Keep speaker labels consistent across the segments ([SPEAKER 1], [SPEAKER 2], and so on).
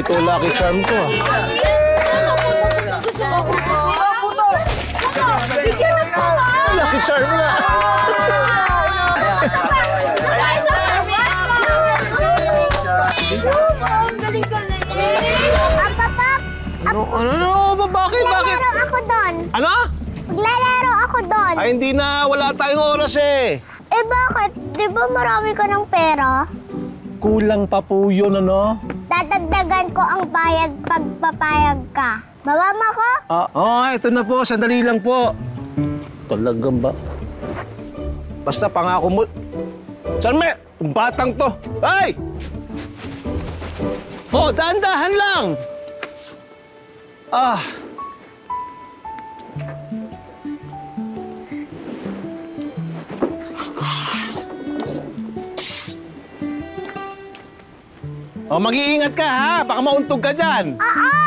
[SPEAKER 1] ito lucky charm ko. Lucky charm na. Ano? Bakit?
[SPEAKER 2] Maglalaro ako doon.
[SPEAKER 1] Ano?
[SPEAKER 2] Maglalaro ako doon.
[SPEAKER 1] Ay, hindi na. Wala tayong oras eh.
[SPEAKER 2] Eh bakit? Di ba marami ka ng pera?
[SPEAKER 1] Kulang pa po yun, ano?
[SPEAKER 2] Dadagdagan ko ang bayad pag papayag ka. Baba mo ko?
[SPEAKER 1] Ito na po. Sandali lang po. Talagang ba? Basta pangako mo. Salme, yung batang to. Ay! Dahan-dahan lang. Mag-iingat ka, ha? Baka mauntog ka dyan.
[SPEAKER 2] Oo!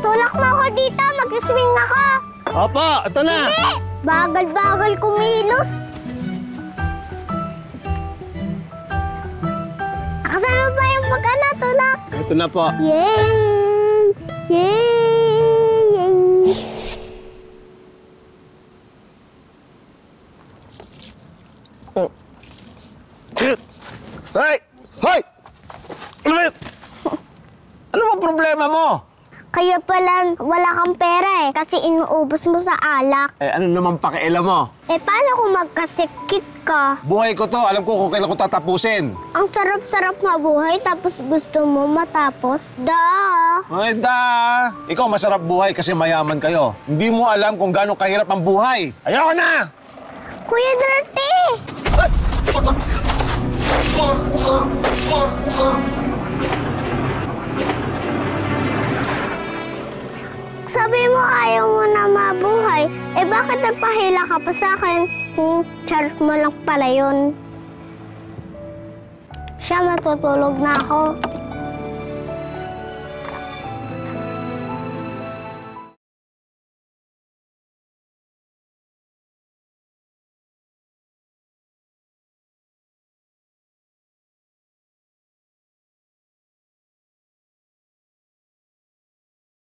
[SPEAKER 2] Tulak mo ako dito, mag-swing ako.
[SPEAKER 1] Opo, ito na.
[SPEAKER 2] Hindi! Bagal-bagal kumilos. Nakasan mo ba yung pag-ano, tulak?
[SPEAKER 1] Ito na po.
[SPEAKER 2] Yay! Yay!
[SPEAKER 1] Hoy! Hoy! Ano ba problema mo?
[SPEAKER 2] Kaya pala wala kang pera eh, kasi inuubos mo sa alak.
[SPEAKER 1] Ano naman pakialam mo?
[SPEAKER 2] Paano kung magkasikit ka?
[SPEAKER 1] Buhay ko to, alam ko kung kailan ko tatapusin.
[SPEAKER 2] Ang sarap-sarap mabuhay tapos gusto mo matapos?
[SPEAKER 1] Ay, ikaw masarap buhay kasi mayaman kayo. Hindi mo alam kung gaano kahirap ang buhay. Ayoko na!
[SPEAKER 2] Kuya Dirty! Sabi mo ayaw mo na mabuhay. Bakit nagpahila ka pa sa akin kung charot mo lang pala yun? Siya, matutulog na ako.